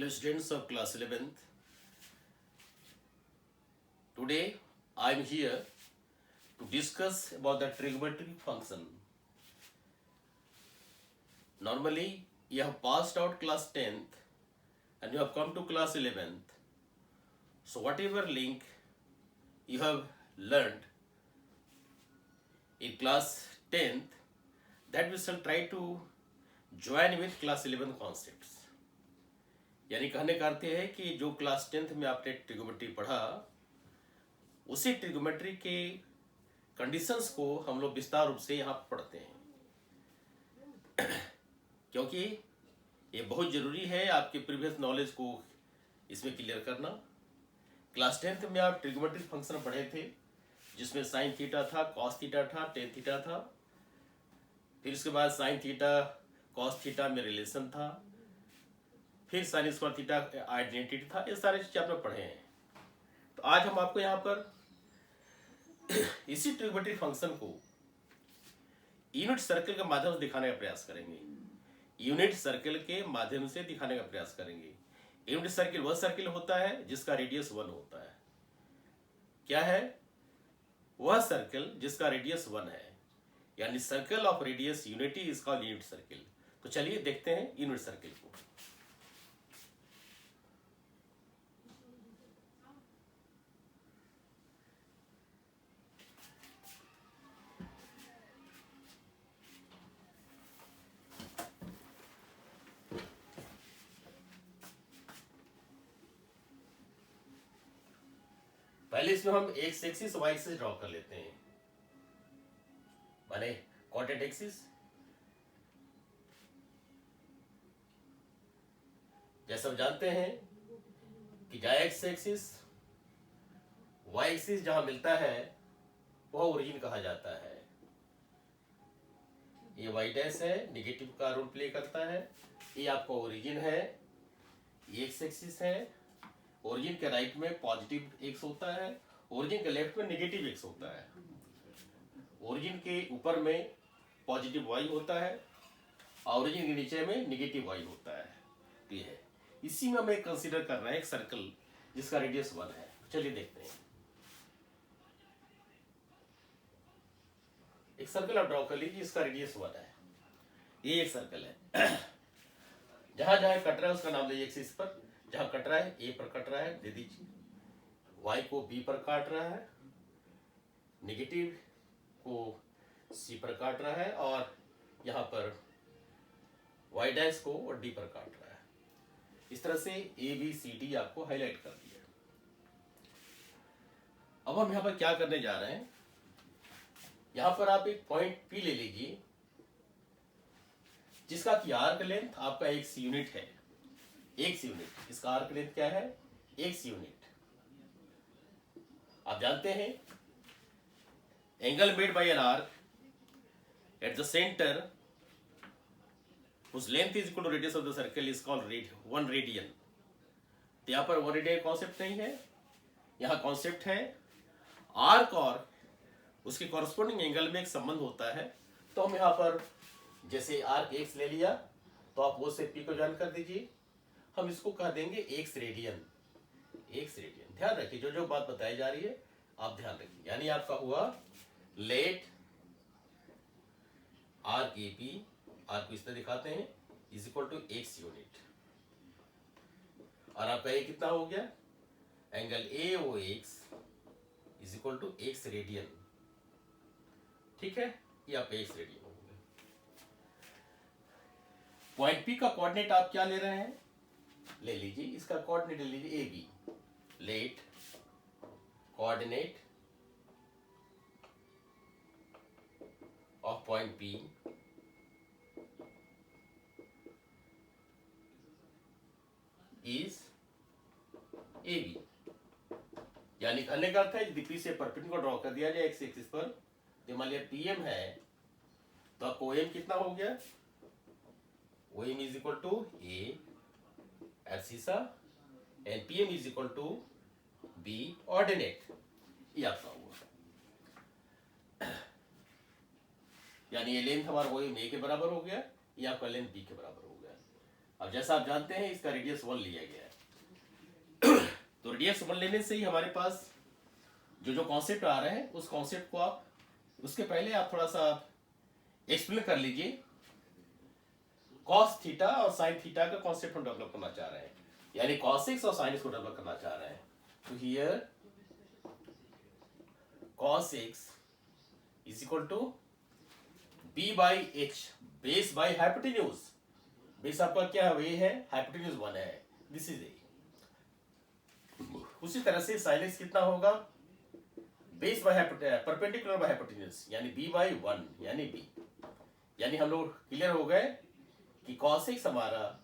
Hello students of class 11th. Today I am here to discuss about the trigonometric function. Normally you have passed out class 10th and you have come to class 11th. So whatever link you have learned in class 10th, that we shall try to join with class 11 concepts. यानी कहने का अर्थ है कि जो class 10th में आपने trigonometry पढ़ा उसी ट्रिगोमेट्री के कंडीशंस को हम लोग विस्तार रूप से यहाँ पढ़ते हैं क्योंकि ये बहुत जरूरी है आपके प्रीवियस नॉलेज को इसमें क्लियर करना। क्लास 10th में आप ट्रिगोमेट्रिक फंक्शन पढ़े थे जिसमें साइन थीटा था, कॉस थीटा था, टेन थीटा था, फिर उसके बाद साइन थीटा कॉस थीटा में रिलेशन था, फिर साइन स्क्वायर थीटा आइडेंटिटी था। ये सारे चीज़ आपने पढ़े हैं। तो आज हम आपको यहाँ पर इसी ट्रिगोमेट्रिक फंक्शन को यूनिट सर्कल के माध्यम से दिखाने का प्रयास करेंगे। यूनिट सर्कल के माध्यम से दिखाने का प्रयास करेंगे। यूनिट सर्कल वह सर्कल होता है जिसका रेडियस 1 होता है। क्या है? वह सर्कल जिसका रेडियस 1 है, यानी circle of radius unity is called unit circle. तो चलिए देखते हैं यूनिट सर्कल को। पहले इसमें हम X axis Y axis draw कर लेते हैं, माने क्वाड्रेंट एक्सिस। जैसे हम जानते हैं कि जहाँ एक्स एक्सिस वाई एक्सिस जहां मिलता है वह ओरिजिन कहा जाता है। ये वाई डैश है, निगेटिव का रोल प्ले करता है। ये आपका ओरिजिन है, ये एक्स एक्सिस है। ओरिजिन के राइट में पॉजिटिव एक्स होता है, ओरिजिन के लेफ्ट में नेगेटिव एक्स होता है। ओरिजिन के ऊपर में पॉजिटिव वाई होता है, ओरिजिन के नीचे में नेगेटिव वाई होता है। तो ये है, इसी में हमें कंसीडर कर रहे हैं एक सर्कल जिसका रेडियस 1 है। चलिए देखते हैं। एक सर्कल आप ड्रॉ कर लीजिए, इसका रेडियस 1 है। ये एक सर्कल है। जहां जहां कट रहा है उसका नाम लीजिए। एक्सिस पर जहां कट रहा है ए पर कट रहा है दे दीजिए, वाई को बी पर काट रहा है, नेगेटिव को सी पर काट रहा है, और यहां पर वाई डैश को और डी पर काट रहा है। इस तरह से ए बी सी डी आपको हाईलाइट कर दिया। अब हम यहां पर क्या करने जा रहे हैं, यहां पर आप एक पॉइंट पी ले लीजिए जिसका कि आर्क लेंथ आपका एक्स यूनिट है। एक्स यूनिट, इसका आर्क लेंथ क्या है? X unit. आप जानते हैं angle made bye an arc eight the centre whose length is equal to radius of the circle is called 1 radian. तो यहां पर 1 रेडियन कॉन्सेप्ट नहीं है, यहां कॉन्सेप्ट है आर्क और उसके कॉरस्पॉन्डिंग एंगल में एक संबंध होता है। तो हम यहां पर जैसे आर्क एक्स ले लिया तो आप वो से पी को ज्वाइन कर दीजिए। हम इसको कह देंगे एक्स रेडियन। एक्स रेडियन, ध्यान रखिए जो जो बात बताई जा रही है आप ध्यान रखिए। यानी आपका हुआ let arc A P, arc को इस तरह दिखाते हैं, is equal to X unit. और आपका ए कितना हो गया? Angle A O X is equal to X radian. ठीक है, ये आपका एक्स रेडियन हो गया। पॉइंट पी का कोऑर्डिनेट आप क्या ले रहे हैं? ले लीजिए इसका कोऑर्डिनेट ले लीजिए A B. Let coordinate of point P is A B. यानी कहने का अर्थ है यदि पी से परपेंडिकुलर ड्रॉ कर दिया जाए एक्स एक्सिस पर, तो मान लिया पीएम है तो आपको ओएम कितना हो गया? OM is equal to A abscissa and PM is equal to B ordinate. ये आपका हुआ, यानी ये लेंथ हमारा ओएम ए के बराबर हो गया, ये आपका लेंथ बी के बराबर हो गया। अब जैसा आप जानते हैं इसका रेडियस 1 लिया गया है। तो रेडियस 1 लेने से ही हमारे पास जो कॉन्सेप्ट आ रहे हैं उस कॉन्सेप्ट को आप उसके पहले आप थोड़ा सा एक्सप्लेन कर लीजिए। कॉस थीटा और साइन थीटा का कॉन्सेप्ट हम डेवलप करना चाह रहे हैं, यानी कॉस एक्स और साइन एक्स को डेवलप करना चाह रहे हैं। तो here cos X is equal to B by H, base by hypotenuse. Base आपका क्या है, ये है, हाइपोटेन्यूज 1 है, दिस इज ए। उसी तरह से साइन एक्स कितना होगा, base by perpendicular by hypotenuse, यानी बी बाई 1 यानी बी। यानी हम लोग क्लियर हो गए कि कॉस एक्स हमारा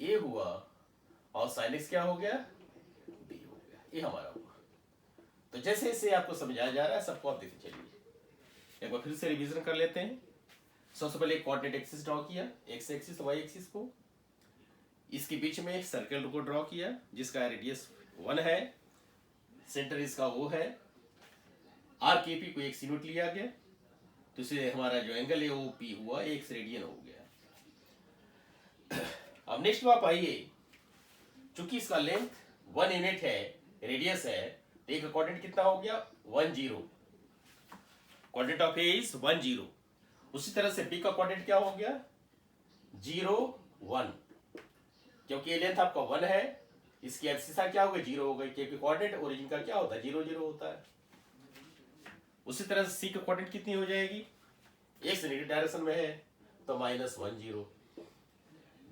ए हुआ और साइन एक्स क्या हो गया, बी हो गया, ये हमारा हुआ। तो जैसे जैसे आपको समझाया जा रहा है सबको आप देखते चलिए। एक बार फिर से रिवीजन कर लेते हैं। सबसे पहले कोऑर्डिनेट एक्सिस ड्रॉ किया, एक्स एक्सिस वाई एक्सिस को, इसके बीच में एक सर्कल को ड्रॉ किया जिसका रेडियस 1 है, सेंटर इसका वो है, आर के पी को एक यूनिट लिया गया, तो इससे हमारा जो एंगल है वो पी हुआ, एक रेडियन हो गया। अब नेक्स्ट आप आइए, चूंकि इसका लेंथ 1 यूनिट है, रेडियस है, तो एक कोऑर्डिनेट कितना हो गया, 1 0, कोऑर्डिनेट ऑफ ए इज 1 0। उसी तरह से बी का कोऑर्डिनेट क्या हो गया, 0 1, क्योंकि ये लेंथ आपका 1 है, इसकी एक्सिस क्या हो गई, 0 हो गई, क्योंकि कोऑर्डिनेट ओरिजिन का क्या होता है, 0 0 होता है। उसी तरह से सी का कोऑर्डिनेट कितनी हो जाएगी, एक्स नेगेटिव डायरेक्शन में है तो -1 0।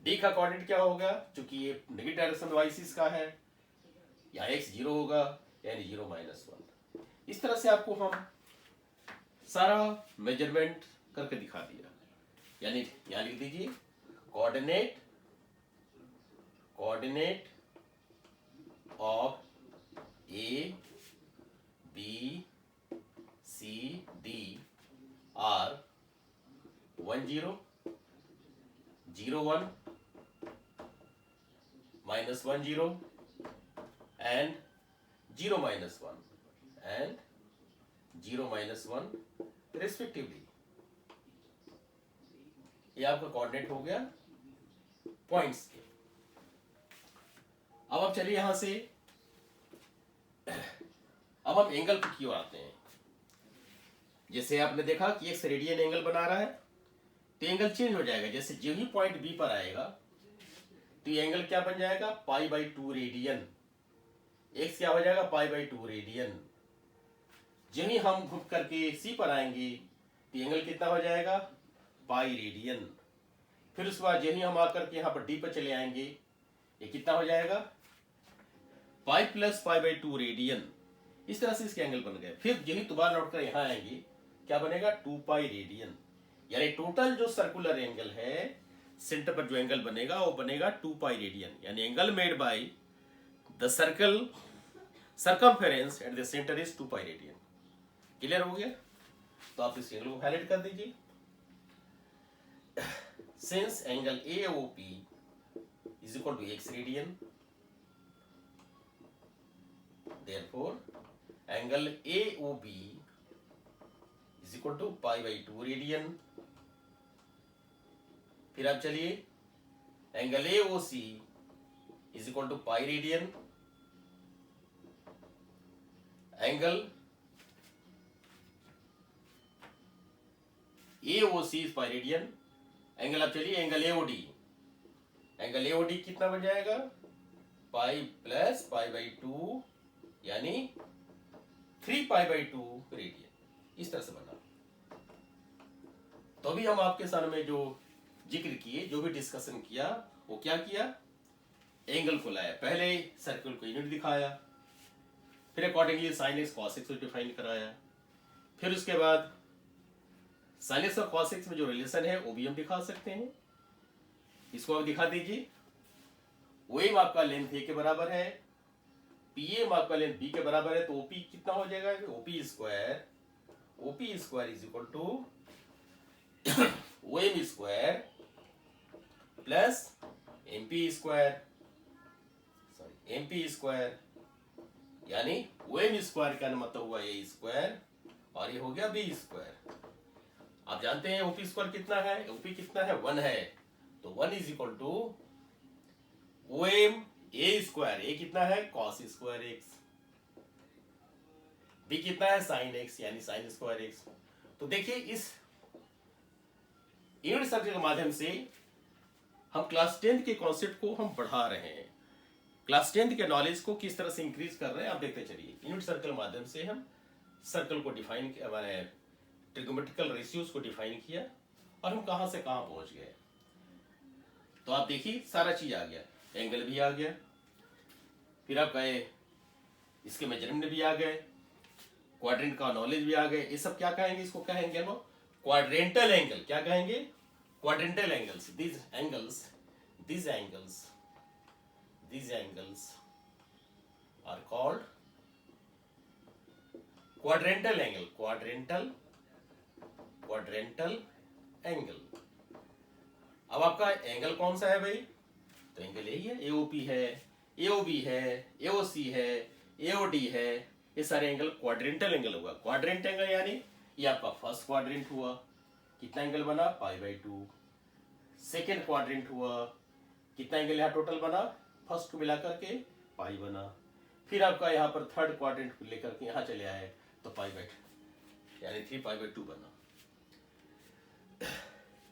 डी का कोऑर्डिनेट क्या होगा, चूंकि ये नेगेटिव डायरेक्शन में वाई का है, या एक्स 0 होगा यानी 0 -1। इस तरह से आपको हम सारा मेजरमेंट करके दिखा दिया। यानी यहां लिख दीजिए coordinate of A B C D are 1 0 0 1 -1 0 and 0 -1 and 0 -1 respectively. ये आपका कोऑर्डिनेट हो गया पॉइंट्स के। अब आप चलिए यहां से, अब हम एंगल की ओर आते हैं। जैसे आपने देखा कि एक रेडियन एंगल बना रहा है, तो एंगल चेंज हो जाएगा। जैसे जो ही पॉइंट बी पर आएगा तो ये एंगल क्या बन जाएगा, π/2 रेडियन। एक्स क्या हो जाएगा, π/2 रेडियन। जो ही हम घूम करके सी पर आएंगे तो एंगल कितना हो जाएगा, पाई रेडियन। फिर उसके बाद जो ही हम आकर के यहाँ पर डी पर चले आएंगे, ये कितना हो जाएगा, पाई प्लस π/2 रेडियन। इस तरह से इसके एंगल बन गए। फिर यही दोबारा लौट कर यहाँ आएंगे, क्या बनेगा, 2π रेडियन। यानी टोटल जो सर्कुलर एंगल है, सेंटर पर जो एंगल बनेगा वो बनेगा 2π रेडियन। यानी angle made by the circle circumference at the centre is 2π radian. Clear हो गया? तो आप इस एंगल को हाईलाइट कर दीजिए। Since angle AOP is equal to x radian, therefore angle AOB is equal to π/2 radian. फिर आप चलिए, angle AOC is equal to π radian. Angle AOC is π radian. Angle आप चलिए, एंगल AOD, एंगल AOD कितना बन जाएगा, पाई प्लस π/2 यानी 3π/2 radian. इस तरह से बना। तो अभी हम आपके सामने जो जिक्र किए, जो भी डिस्कशन किया, वो क्या किया, एंगल को लाया। पहले सर्कल को यूनिट दिखाया, फिर accordingly sine x cos x को डिफाइन कराया, फिर उसके बाद साइन एक्स और कॉस एक्स में जो रिलेशन है वो भी हम दिखा सकते हैं। इसको आप दिखा दीजिए। OM आपका लेंथ ए के बराबर है, PM आपका लेंथ बी के बराबर है, तो OP कितना हो जाएगा, OP square is equal to OM square plus MP square, यानी OM स्क्वायर का मतलब हुआ A स्क्वायर और ये हो गया B स्क्वायर। आप जानते हैं OP स्क्वायर कितना है, OP कितना है, 1 है, तो 1 is equal to OM A square, a कितना है कॉस स्क्वायर एक्स, बी कितना है साइन एक्स यानी साइन स्क्वायर एक्स। तो देखिए इस यूनिट सर्कल के माध्यम से हम क्लास 10 के कॉन्सेप्ट को हम बढ़ा रहे हैं, क्लास 10 के नॉलेज को किस तरह से इंक्रीज कर रहे हैं आप देखते चलिए। यूनिट सर्कल के माध्यम से हम सर्कल को डिफाइन किया, मैंने ट्रिगोमेट्रिकल रेशियोज को डिफाइन किया और हम कहां से कहां पहुंच गए। तो आप देखिए सारा चीज आ गया, एंगल भी आ गया, फिर आप गए इसके मेजरमेंट भी आ गए, क्वाड्रेंट का नॉलेज भी आ गए। ये सब क्या कहेंगे, इसको कहेंगे हम क्वाड्रेंटल एंगल। क्या कहेंगे, quadrantal angles. these angles are called quadrantal angle, quadrantal angle। अब आपका एंगल कौन सा है भाई, तो एंगल यही है, AOP है, AOB है, AOC है, AOD है, ये सारे एंगल क्वाड्रेंटल एंगल होगा। क्वाड्रेंट एंगल यानी ये आपका फर्स्ट क्वाड्रेंट हुआ, कितना एंगल बना π/2। सेकेंड क्वाड्रेंट हुआ, कितना एंगल यहाँ टोटल बना, फर्स्ट को मिला करके पाई बना। फिर आपका यहाँ पर थर्ड क्वाड्रेंट को लेकर के यहाँ चले आए तो π/2 यानी 3π/2 बना।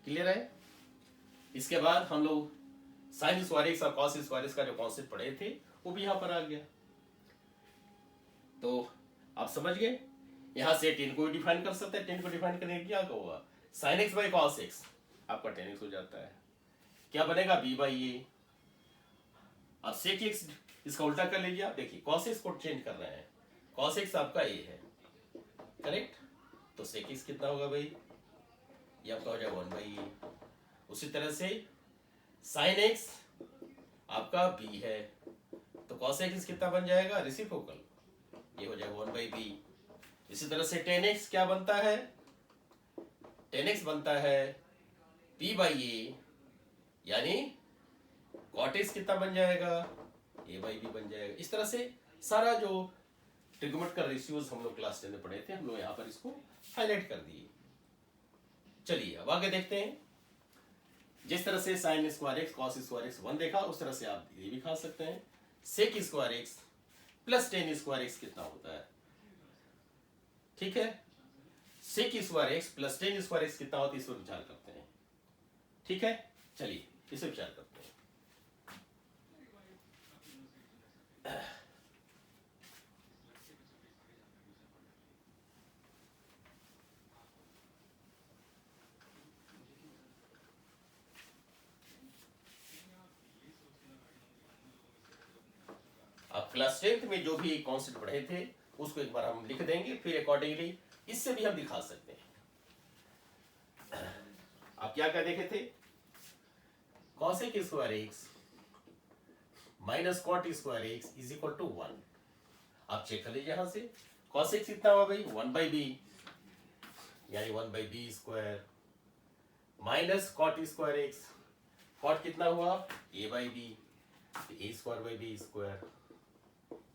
क्लियर है। इसके बाद हम लोग साइन स्क्वायर एक्स और कॉस स्क्वायर एक्स का जो कॉन्सेप्ट पढ़े थे वो भी यहाँ पर आ गया। तो आप समझ गए, यहां से 10 को डिफाइन कर सकते हैं। 10 को डिफाइन करने के क्या होगा, sine x by cos x आपका 10x हो जाता है, क्या बनेगा b/a। अब सेक एक्स इसका उल्टा कर लीजिए आप, देखिए कॉस एक्स को चेंज कर रहे हैं, कॉस एक्स आपका a है, करेक्ट। तो सेक एक्स कितना होगा भाई, ये आपका हो जाएगा 1/a। उसी तरह से साइन एक्स आपका b है, तो कॉस एक्स कितना बन जाएगा, रेसिप्रोकल, ये हो जाएगा 1/b। इसी तरह से 10x क्या बनता है, 10x बनता है p/a, यानी cot x कितना बन जाएगा, a/b बन जाएगा। इस तरह से सारा जो ट्रिगोमेट्रिकल रेशियोज हम लोग क्लास 10 में पढ़े थे, हम लोग यहाँ पर इसको हाईलाइट कर दिए। चलिए अब आगे देखते हैं। जिस तरह से sign square x cos square x 1 देखा, उस तरह से आप ये भी खा सकते हैं। Sec square X plus 10 square X कितना होता है, ठीक है। Sec square X plus 10 square X कितना होता है, इस पर विचार करते हैं, ठीक है। चलिए इसे विचार करते हैं। आप क्लास 10th में जो भी कॉन्सेप्ट पढ़े थे उसको एक बार हम लिख देंगे, फिर अकॉर्डिंगली इससे भी हम दिखा सकते हैं। आप क्या क्या देखे थे, cosec square x minus cot square X is equal to 1। आप चेक कर लीजिए यहां से, कॉसेक कितना हुआ भाई 1/b, यानी 1/b square, minus cot square X, cot कितना हुआ a/b, a square by b square,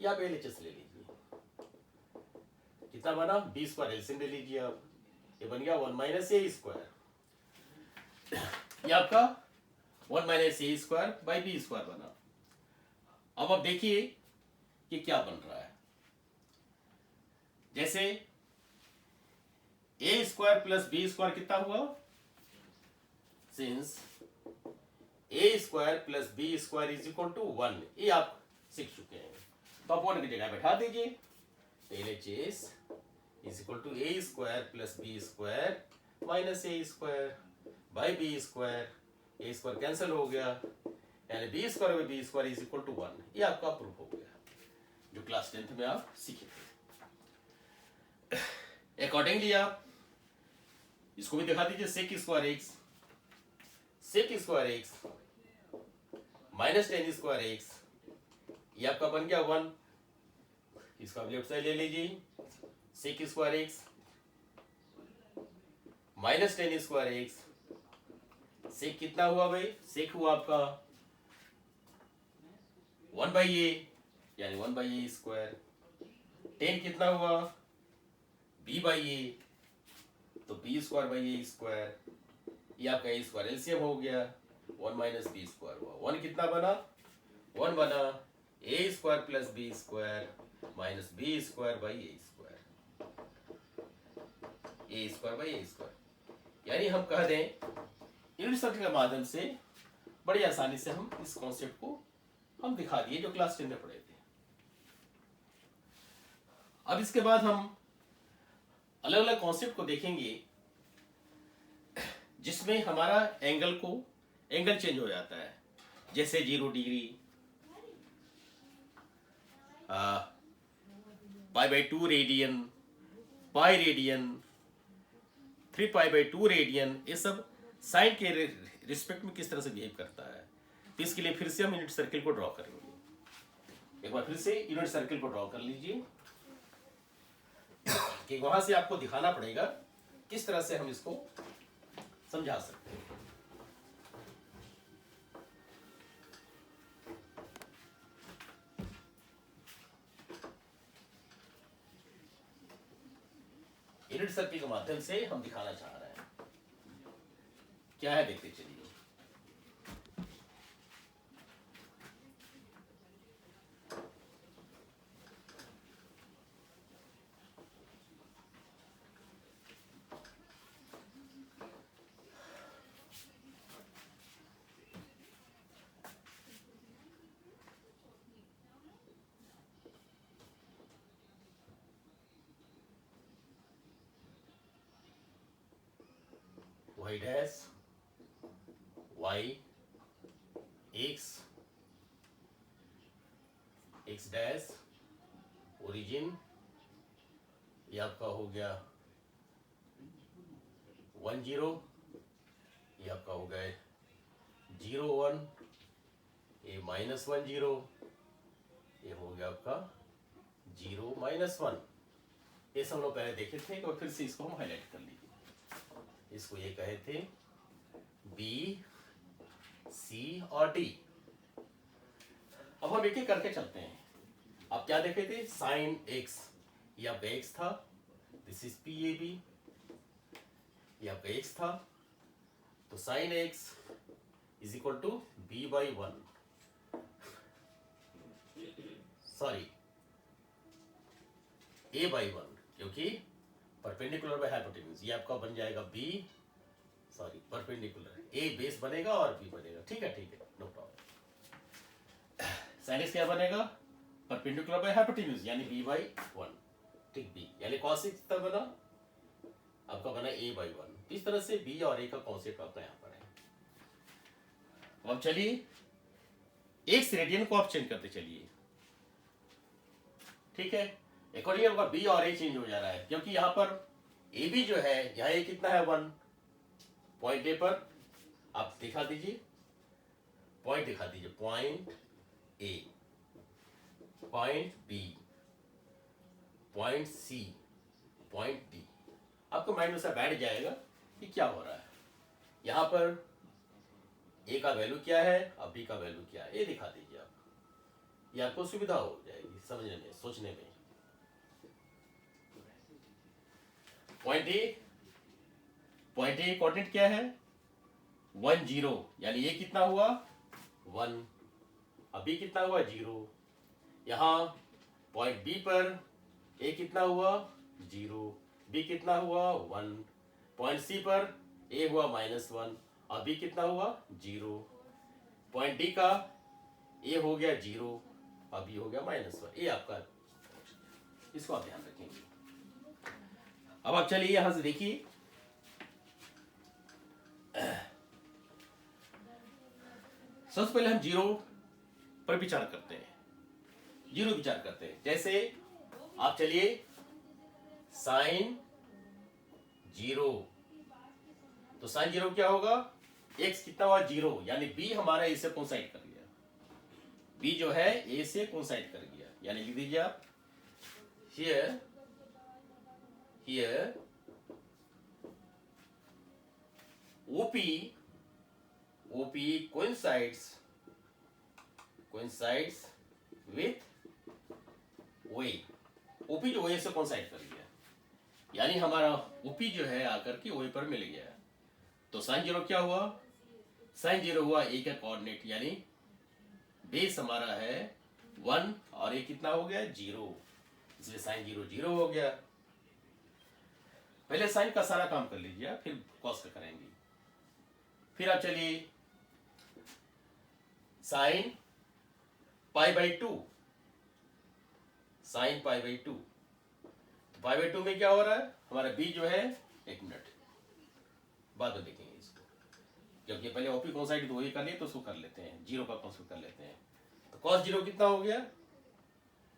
या आप LHS ले लीजिए, कितना बना b स्क्वायर, एलसीएम ले लीजिए आप, ये बन गया 1 माइनस a स्क्वायर, ये आपका 1 minus a square by b square बना। अब आप देखिए कि क्या बन रहा है, जैसे a square plus b square कितना हुआ, since a square plus b square is equal to 1, ये आप सीख चुके हैं। तो आप 1 की जगह बैठा दीजिए, LHS is equal to a square plus b square minus a square by b square, a square cancel हो गया, यानी b square by b square is equal to 1। ये आपका प्रूफ हो गया जो क्लास 10th में आप सीखे थे। अकॉर्डिंगली आप इसको भी दिखा दीजिए, sec square x, sec square x minus 10 square X, ये आपका बन गया 1। इसका लेफ्ट साइड ले लीजिए, sec square x minus 10 square x, sec कितना हुआ भाई, सेक हुआ आपका 1/a, यानी 1/a स्क्वायर, 10 कितना हुआ b/a, तो b square by a square, ये आपका a स्क्वायर एलसीएम हो गया, 1 माइनस बी स्क्वायर हुआ। 1 कितना बना? 1 बना a square plus b square minus b square by a square, a square by a square. यानी हम कह दें यूनिट सर्कल के माध्यम से बड़ी आसानी से हम इस कॉन्सेप्ट को हम दिखा दिए जो क्लास 10 में पढ़े थे। अब इसके बाद हम अलग अलग कॉन्सेप्ट को देखेंगे जिसमें हमारा एंगल चेंज हो जाता है, जैसे 0 degree, π/2 radian, pi radian, 3π/2 radian, ये सब साइन के रिस्पेक्ट में किस तरह से बिहेव करता है। तो इसके लिए फिर से हम यूनिट सर्किल को ड्रॉ करेंगे। एक बार फिर से यूनिट सर्किल को ड्रॉ कर लीजिए कि वहां से आपको दिखाना पड़ेगा किस तरह से हम इसको समझा सकते हैं। यूनिट सर्किल के माध्यम से हम दिखाना चाह रहे हैं क्या है, देखते चलिए। y dash y x x dash origin, ये आपका हो गया 1 0, ये आपका हो गया 0 1, ये -1 0, ये हो गया आपका 0 -1। ये सब लोग पहले देखे थे और फिर से इसको हम हाईलाइट कर लीजिए। इसको ये कहे थे बी, सी और डी। अब हम एक एक करके चलते हैं। आप क्या देखे थे? साइन एक्स, ये आपका एक्स था, this is P A B, ये आपका एक्स था। तो sine x is equal to B by 1, sorry A by 1, क्योंकि परपेंडिकुलर बाय हाइपोटेन्यूज, ये आपका बन जाएगा B, sorry perpendicular, A base बनेगा और बी बनेगा। ठीक है, नो प्रॉब्लम। साइन एक्स क्या बनेगा? परपेंडिकुलर बाय हाइपोटेन्यूज यानी बी बाई 1, ठीक बी, यानी कॉस एक्स कितना बना? आपका बना ए बाई 1। इस तरह से बी और ए का कॉन्सेप्ट आपका यहाँ पर है। अब चलिए एक्स रेडियन को आप चेंज करते चलिए, ठीक है। अकॉर्डिंग आपका बी और ए चेंज हो जा रहा है, क्योंकि यहाँ पर ए बी जो है, यहाँ ए कितना है 1, पॉइंट ए पर आप दिखा दीजिए, पॉइंट दिखा दीजिए, point A, point B, point C, point D. आपको माइंड में से बैठ जाएगा कि क्या हो रहा है। यहाँ पर ए का वैल्यू क्या है, अब बी का वैल्यू क्या है, ये दिखा दीजिए आप, ये आपको सुविधा हो जाएगी समझने में, सोचने में। पॉइंट ए कोऑर्डिनेट क्या है? 1 0, यानी ये कितना हुआ 1, अभी कितना हुआ 0। यहाँ पॉइंट बी पर ए कितना हुआ 0, बी कितना हुआ 1, पॉइंट सी पर ए हुआ -1, अभी कितना हुआ 0, पॉइंट डी का ए हो गया 0, अभी हो गया -1। ये आपका, इसको आप ध्यान रखेंगे। अब आप चलिए यहां से देखिए, सबसे पहले हम 0 पर विचार करते हैं, 0 विचार करते हैं। जैसे आप चलिए साइन 0, तो साइन 0 क्या होगा? x कितना हुआ 0, यानी b हमारा ए से कोइंसाइड कर गया, b जो है a से कोइंसाइड कर गया, यानी लिख दीजिए आप here OP coincides with OA, OP जो OA से कोइंसाइड कर गया, यानी हमारा OP जो है आकर के OA पर मिल गया। तो साइन 0 क्या हुआ? साइन 0 हुआ ए का कोऑर्डिनेट, यानी बेस हमारा है 1 और ए कितना हो गया 0, इसलिए साइन 0 0 हो गया। पहले साइन का सारा काम कर लीजिए, फिर कॉस का करेंगे। फिर आप चलिए साइन π/2, साइन π/2, तो π/2 में क्या हो रहा है हमारा b जो है, एक मिनट बाद में देखेंगे इसको, क्योंकि पहले ओपी कोसाइड तो वही कर लिए, तो उसको कर लेते हैं, 0 का कॉन्सेप्ट कर लेते हैं। तो cos 0 कितना हो गया,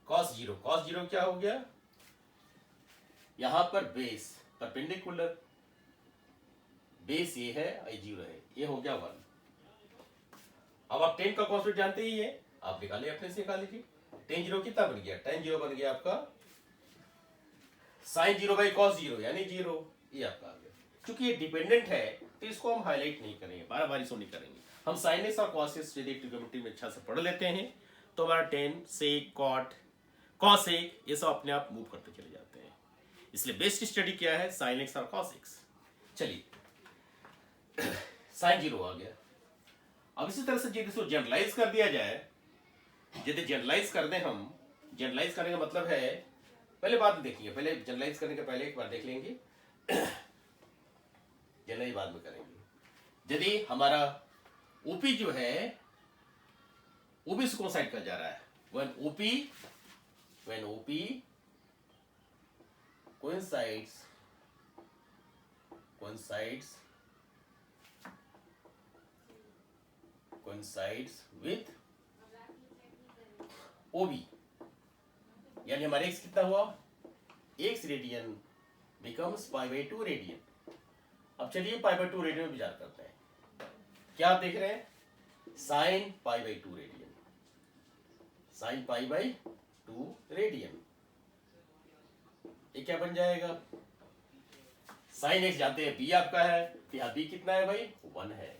cos 0 क्या हो गया, यहां पर बेस परपेंडिकुलर, बेस ये है और 0 है, ये हो गया 1। अब आप tan का कॉन्सेप्ट जानते ही है, आप निकालिए, अपने से निकाल लीजिए। tan 0 कितना बन गया, tan 0 बन गया आपका sin 0/cos 0 यानी 0, ये आपका आ गया। क्योंकि ये डिपेंडेंट है तो इसको हम हाईलाइट नहीं करेंगे, बार इसको नहीं करेंगे। हम साइनस और कॉसेस यदि ट्रिग्नोमेट्री में अच्छा से पढ़ लेते हैं तो हमारा tan, sec, cot, cosec ये सब अपने आप मूव करते चले जाते हैं। इसलिए बेस्ट स्टडी क्या है, sin x और cos x। चलिए sin 0 आ गया। अब इसी तरह से यदि इसको जनरलाइज कर दिया जाए, यदि जनरलाइज कर दें हम, जनरलाइज करने का मतलब है, पहले बात देखेंगे, पहले जनरलाइज करने के पहले एक बार देख लेंगे, जनरलाइज बाद में करेंगे। यदि हमारा ओपी जो है ओबी से कोसाइड का जा रहा है, when OP coincides with OB, यानी हमारे x कितना हुआ, x रेडियन becomes π/2 रेडियन। अब चलिए π/2 रेडियन में विचार करते हैं। क्या आप देख रहे हैं, sin π/2 रेडियन, sin π/2 रेडियन, ये क्या बन जाएगा, sin x जानते हैं b आपका है, तो यहाँ b कितना है भाई 1 है,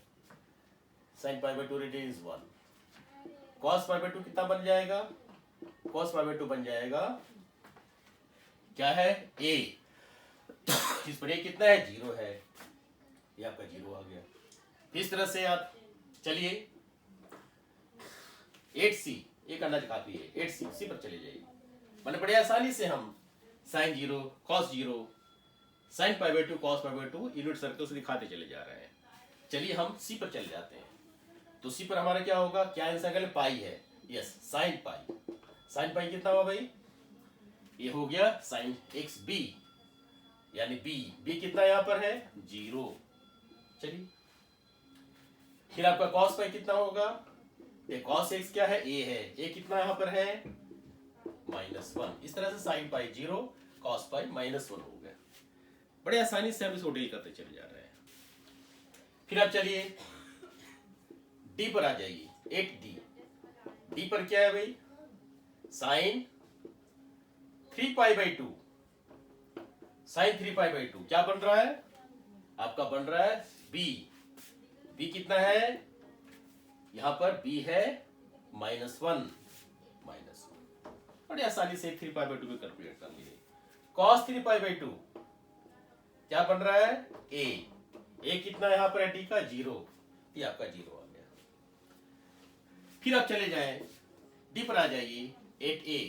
sin π/2 रेडियन इज 1। cos π/2 कितना बन जाएगा, cos π/2 बन जाएगा क्या है a, इस पर a कितना है 0 है, ये आपका 0 आ गया। इस तरह से आप चलिए 8c, ये करना काफी है, 8c पर चले जाइए, मैंने बड़े आसानी से हम sin 0 cos 0 sin π/2 cos π/2 unit circle से दिखाते चले जा रहे हैं। चलिए हम c पर चले जाते हैं, तो c पर हमारा क्या होगा, क्या आंसर है, पाई है, यस sin पाई कितना हुआ भाई, ये हो गया sin xb, यानी b कितना यहां पर है 0। चलिए फिर आपका cos पाई कितना होगा, ये cos x क्या है, a है, a कितना यहां पर है -1। इस तरह से sin पाई 0 cos पाई -1 हो गया। बड़े आसानी से हम इसको डील करते चले जा रहे हैं। फिर आप चलिए d पर आ जाइए, 8d पर क्या है भाई, sin 3π/2, sin 3π/2 क्या बन रहा है, आपका बन रहा है b कितना है, यहां पर b है -1, बड़ी आसानी से 3π/2 को कैलकुलेट कर लिए। cos 3π/2 क्या बन रहा है, a कितना यहां पर है d का 0, ये आपका 0 आ गया। फिर आप चले जाएं d पर आ जाइए, 8a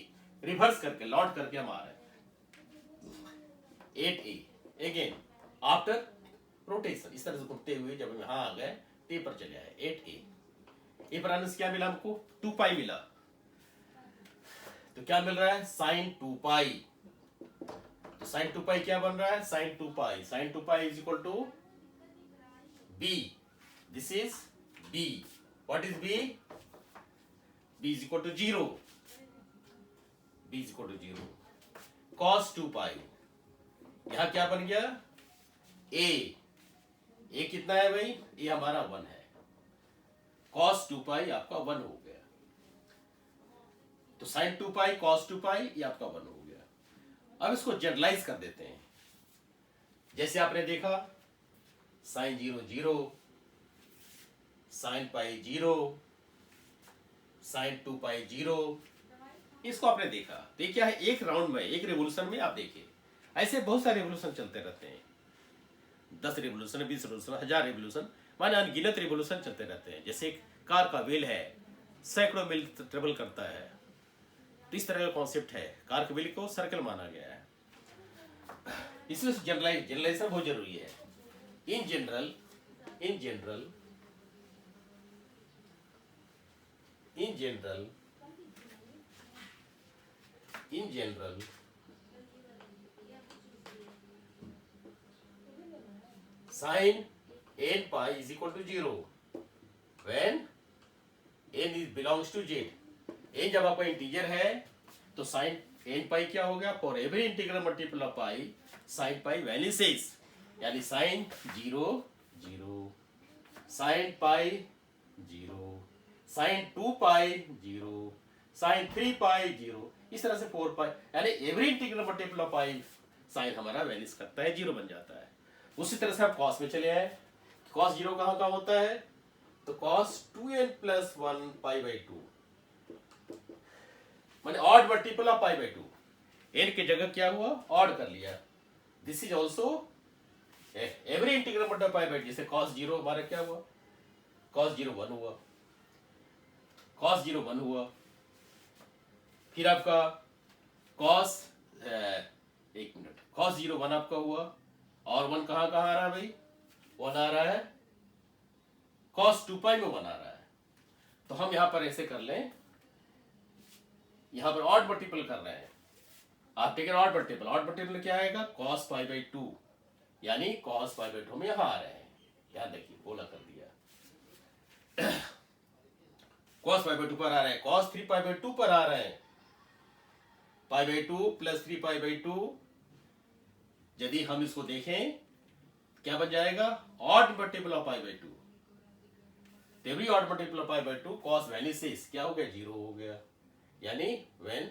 रिवर्स करके लौट करके हम आ रहे हैं 8a अगेन आफ्टर रोटेशन, इस तरह से घूमते हुए जब हम यहां आ गए t पर चले आए 8a पर आने से क्या मिला हमको, 2π मिला, तो क्या मिल रहा है sin 2π, तो sin 2π क्या बन रहा है, sin 2π is equal to b, this is b, what is b is equal to 0, b is equal to 0, cos 2π यहां क्या बन गया, a कितना है भाई, ये हमारा 1 है, cos 2π आपका 1 हो गया, तो sin 2π cos 2π ये आपका 1 हो गया। अब इसको जनरलाइज कर देते हैं, जैसे आपने देखा sin 0 0, sin π 0, sin 2π 0, इसको आपने देखा, तो क्या है एक राउंड में, एक रेवोल्यूशन में आप देखिए, ऐसे बहुत सारे रेवोल्यूशन चलते रहते हैं, 10 रेवोल्यूशन 20 रेवोल्यूशन 1000 रेवोल्यूशन, माने अनगिनत रिवोल्यूशन चलते रहते हैं। जैसे एक कार का व्हील है, सैकड़ों मील ट्रेवल करता है, तो इस तरह का कॉन्सेप्ट है। कार के व्हील को सर्कल माना गया है। इसमें जनरलाइजेशन बहुत जरूरी है। In general sin n pi is equal to 0 when n is belongs to z। n जब आपका इंटीजर है तो sin n pi क्या हो गया? For every integral multiple of pi sin pi वैनिसेस, यानी sin 0 0, sin pi 0, sin 2 pi 0, sin 3 pi 0, इस तरह से 4 pi, यानी every integral multiple of pi sine हमारा वैनिस करता है, 0 बन जाता है। उसी तरह से आप कॉस में चले आए। कॉस 0 कहाँ का होता है? तो cos 2n plus 1 pi by 2, माने odd multiple of pi by 2। n की जगह क्या हुआ? ऑड कर लिया। This is also every integral multiple pi by, जैसे कॉस 0 हमारा क्या हुआ? कॉस 0 1 हुआ, कॉस 0 1 हुआ। फिर आपका कॉस एक मिनट, कॉस 0 1 आपका हुआ, और 1 कहाँ आ रहा है भाई? 1 आ रहा है कॉस 2 पाई में 1 आ रहा है। तो हम यहां पर ऐसे कर लें, यहां पर ऑड मल्टीपल कर रहे हैं। आप टेकन ऑड मल्टीपल क्या आएगा? कॉस पाई बाई 2, यानी कॉस पाई बाई 2 हम यहां आ रहे हैं। ध्यान देखिए, बोला कर दिया। कॉस पाई बाई 2 पर आ रहे हैं, कॉस 3 पाई बाई 2 पर आ रहे हैं। Pi by 2 plus 3 pi by 2, यदि हम इसको देखें क्या बन जाएगा? Odd multiple of pi by 2। Every odd multiple of pi by 2 cos vanishes क्या हो गया? 0 हो गया, यानी when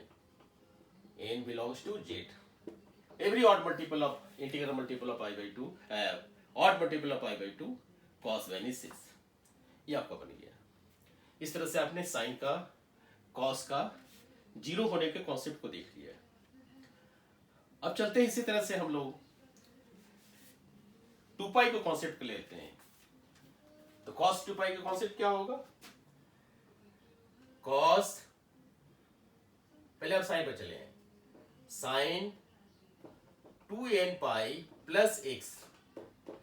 n belongs to z, every odd multiple of integral multiple of pi by 2, odd multiple of pi by 2 cos vanishes, ये आपका बन गया। इस तरह से आपने साइन का, कॉस का 0 होने के कॉन्सेप्ट को देख लिया। अब चलते हैं इसी तरह से हम लोग 2 पाई को कॉन्सेप्ट लेते हैं। तो cos 2 पाई का कॉन्सेप्ट क्या होगा? cos, पहले आप साइन पर चले हैं, sign 2n pi plus x,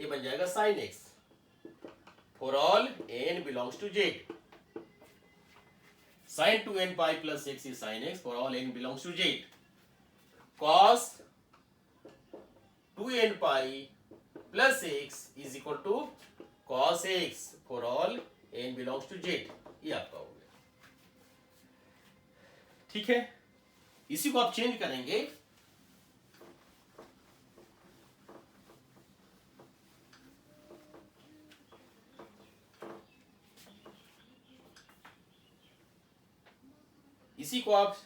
ये बन जाएगा sine x for all n belongs to z। Sine 2n pi plus x is sine x for all n belongs to z। cos 2n pi plus x is equal to cos x for all n belongs to z। ये आपका हो गया, ठीक है। इसी को आप change करेंगे, इसी को आप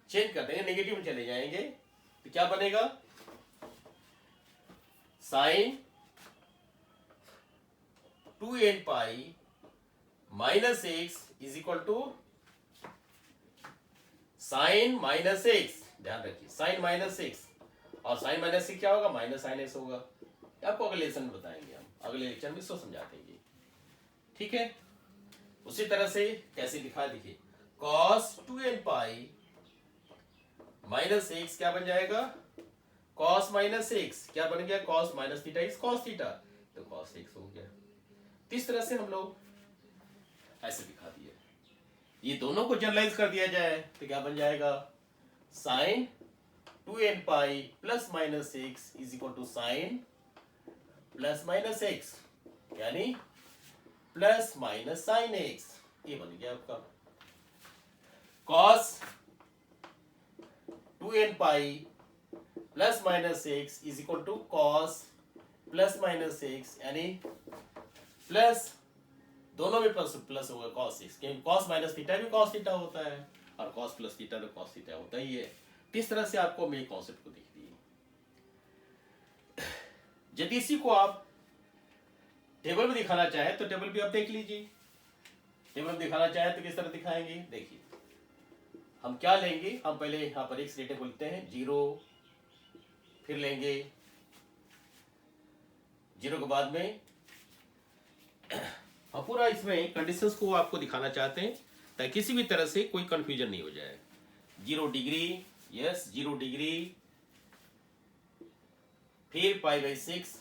चेंज कर देंगे, नेगेटिव में चले जाएंगे तो क्या बनेगा? Sine 2n pi minus x is equal to sine minus x. ध्यान रखिए, साइन माइनस एक्स, और साइन माइनस से क्या होगा? माइनस साइन एक्स होगा। आपको अगले लेक्चर में बताएंगे, हम अगले लेक्चर में इसको समझा देंगे, ठीक है। उसी तरह से कैसे लिखा है देखिए, cos 2n pi minus x क्या बन जाएगा? cos माइनस एक्स क्या बन गया? cos माइनस थीटा इज cos थीटा, तो cos एक्स हो गया। इस तरह से हम लोग ऐसे दिखा दिए। ये दोनों को जनरलाइज कर दिया जाए तो क्या बन जाएगा? Sine 2n pi plus minus x is equal to sine plus minus x, यानी प्लस माइनस साइन एक्स। ये बन गया आपका cos 2n pi plus minus x is equal to cos plus minus x, यानी प्लस, दोनों में plus plus होगा cos x, क्योंकि cos माइनस थीटा भी cos थीटा होता है और cos प्लस थीटा तो cos थीटा होता ही है। इस तरह से आपको मेन कॉन्सेप्ट को दिख दी। यदि इसी को आप टेबल में दिखाना चाहे तो टेबल भी आप देख लीजिए। टेबल में दिखाना चाहे तो किस तरह दिखाएंगे? देखिए, हम क्या लेंगे? हम पहले यहाँ पर एक डेटा बोलते हैं 0, फिर लेंगे 0 के बाद में हम पूरा इसमें कंडीशंस को आपको दिखाना चाहते हैं ताकि किसी भी तरह से कोई कंफ्यूजन नहीं हो जाए। 0 डिग्री, यस 0 डिग्री, फिर π/6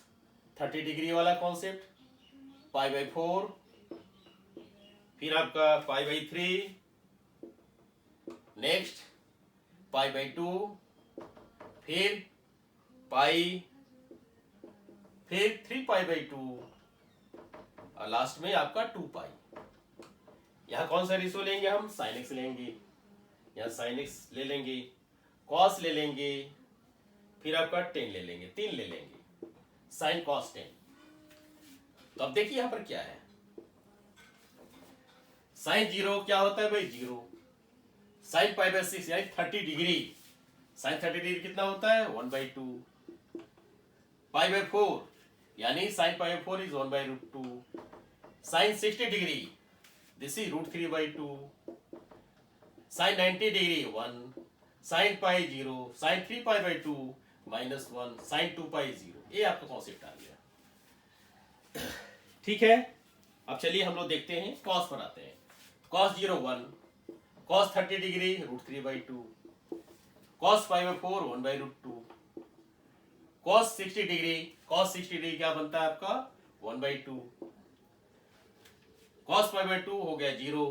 30 डिग्री वाला कॉन्सेप्ट, π/4, फिर आपका π/3, नेक्स्ट π/2, फिर पाई, फिर 3π/2 और लास्ट में आपका 2π। यहाँ कौन सा रेशियो लेंगे हम? sin x लेंगे, यहाँ sin x ले लेंगे, cos ले लेंगे, फिर आपका 10 ले लेंगे, 3 ले लेंगे, sin cos 10। तो अब देखिए यहाँ पर क्या है, sin 0 क्या होता है भाई? 0। sin π/6 यानी 30 डिग्री, sin 30 डिग्री कितना होता है? 1/2। π/4 यानी sin π/4 is 1/√2। sin 60 degree, this is √3/2। sin 90 degree 1, sin π 0, sin 3π/2 -1, sin 2π 0। ये आपका कॉन्सेप्ट आ गया। ठीक है, अब चलिए हम लोग देखते हैं, cos पर आते हैं। cos 0 1, cos 30 degree √3/2, cos π/4 1/√2, cos 60 degree, cos 60 degree क्या बनता है आपका? 1/2। cos π/2 हो गया 0,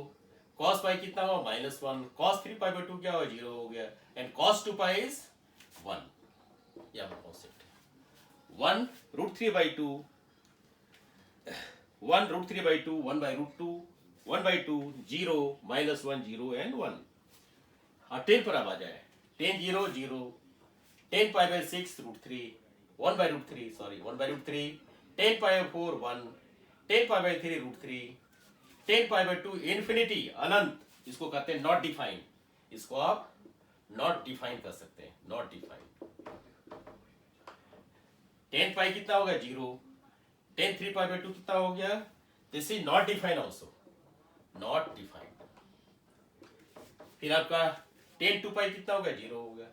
cos π कितना हुआ? -1, cos 3π/2 क्या हुआ? 0 हो गया, एंड cos 2π इज 1। ये आपका कॉन्सेप्ट है। 1 √3/2, 1 √3/2, 1/√2, 1/2, 0, -1, 0 एंड 1। और 10 पर अब आ जाए, 10 0 0, 10 π/6 √3, 1/√3, सॉरी 1/√3, 10 π/4 1, 10 π/3 √3, 10 π/2 इन्फिनिटी, अनंत, इसको कहते हैं नॉट डिफाइन। इसको आप नॉट डिफाइन कर सकते हैं, नॉट डिफाइन। 10 π कितना हो गया? 0, 10 3π/2 कितना हो गया? This is not define also, not define. फिर आपका 10 2π कितना हो गया? 0 हो गया।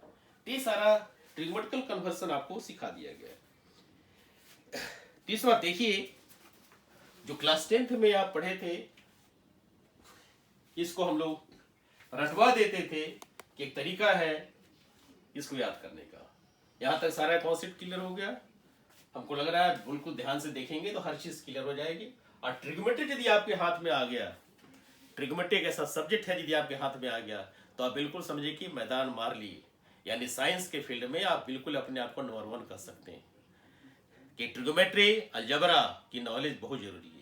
ये सारा ट्रिग्मेटिकल कन्वर्सन आपको सिखा दिया गया। तीसरा देखिए, जो क्लास 10th में आप पढ़े थे, इसको हम लोग रटवा देते थे कि एक तरीका है इसको याद करने का। यहां तक सारा कॉन्सेप्ट क्लियर हो गया। हमको लग रहा है बिल्कुल ध्यान से देखेंगे तो हर चीज क्लियर हो जाएगी। और ट्रिग्मेट्री यदि आपके हाथ में आ गया, ट्रिग्मेट्री एक ऐसा सब्जेक्ट है यदि आपके हाथ में आ गया तो आप बिल्कुल समझिए कि मैदान मार लिए, यानी साइंस के फील्ड में आप बिल्कुल अपने आप को नंबर 1 कर सकते हैं। कि ट्रिग्मेट्री, अलजेब्रा की नॉलेज बहुत जरूरी है।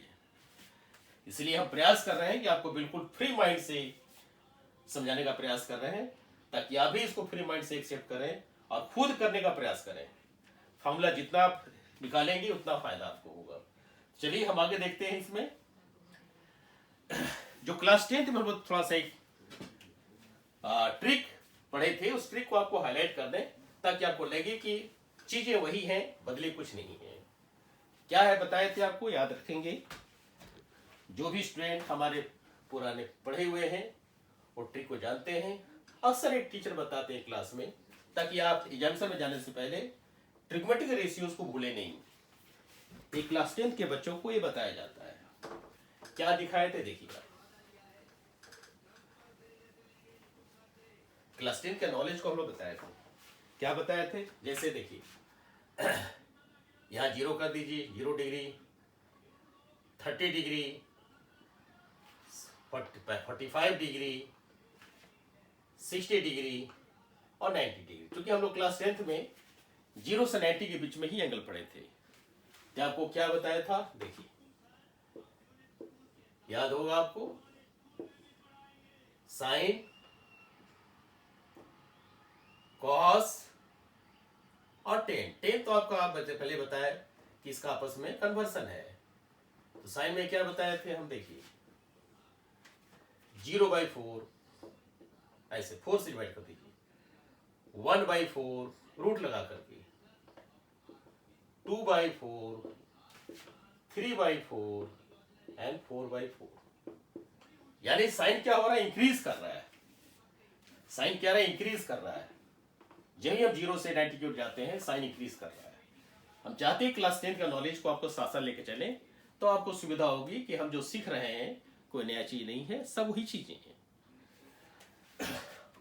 इसलिए हम प्रयास कर रहे हैं कि आपको बिल्कुल फ्री माइंड से समझाने का प्रयास कर रहे हैं, ताकि आप भी इसको फ्री माइंड से एक्सेप्ट करें और खुद करने का प्रयास करें। फॉर्मूला जितना आप निकालेंगे उतना फायदा आपको होगा। चलिए हम आगे देखते हैं। इसमें जो क्लास 10th में हम थोड़ा सा एक ट्रिक पढ़े थे, उस ट्रिक को आपको हाईलाइट कर दें ताकि आपको लगे कि चीजें वही हैं, बदले कुछ नहीं है। क्या है बताए थे आपको, याद रखेंगे। जो भी स्टूडेंट हमारे पुराने पढ़े हुए हैं वो ट्रिक को जानते हैं। अक्सर एक टीचर बताते हैं क्लास में, ताकि आप एग्जामिनेशन में जाने से पहले ट्रिग्मेटिकल रेशियोज को भूले नहीं। एक क्लास 10th के बच्चों को ये बताया जाता है। क्या दिखाए थे देखिएगा। क्लास 10 के नॉलेज को हम लोग बताए थे। क्या बताए थे? जैसे देखिए यहां 0 कर दीजिए, 0 डिग्री, 30 डिग्री, 45 डिग्री, 60 डिग्री और 90 डिग्री। क्योंकि हम लोग क्लास 10th में 0 से 90 के बीच में ही एंगल पढ़े थे। तो आपको क्या बताया था देखिए, याद होगा आपको, साइन, कॉस और टेन। टेन तो आपका आप पहले बताया कि इसका आपस में कन्वर्सन है। तो साइन में क्या बताए थे हम, देखिए 0/4, ऐसे 4 से डिवाइड कर दीजिए, 1/4 रूट लगा करके, 2/4, 3/4 एंड 4/4। यानी साइन क्या हो रहा है, इंक्रीज कर रहा है। साइन क्या रहा है, इंक्रीज कर रहा है। जब हम 0 से 90 की ओर जाते हैं, साइन इंक्रीज कर रहा है। हम चाहते हैं क्लास 10 का नॉलेज को आपको साथ साथ लेके चलें, तो आपको सुविधा होगी कि हम जो सीख रहे हैं कोई नया चीज नहीं है, सब वही चीजें हैं।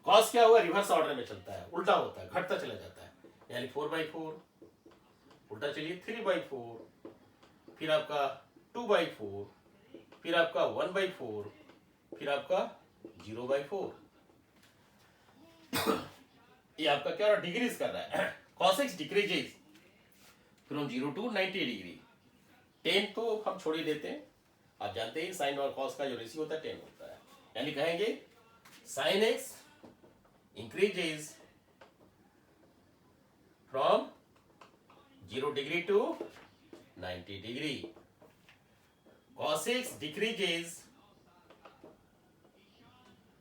कॉस क्या हुआ, रिवर्स ऑर्डर में चलता है, उल्टा होता है, घटता चला जाता है। यानी 4/4, उल्टा चलिए 3/4, फिर आपका 2/4, फिर आपका 1/4, फिर आपका 0/4। ये आपका क्या डिग्रीज कर रहा है। cos x decreases from 0 to 90 degree. 10 तो हम छोड़ ही देते हैं, आप जानते हैं साइन और कॉस का जो रेशियो होता है 10 होता है। यानी कहेंगे sine x increases from 0 degree to 90 डिग्री। cos x decreases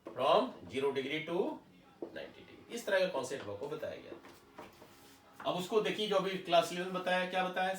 from 0 degree to 90 degree. इस तरह का कॉन्सेप्ट आपको बताया गया। अब उसको देखिए, जो अभी क्लास 11 बताया, क्या बताया।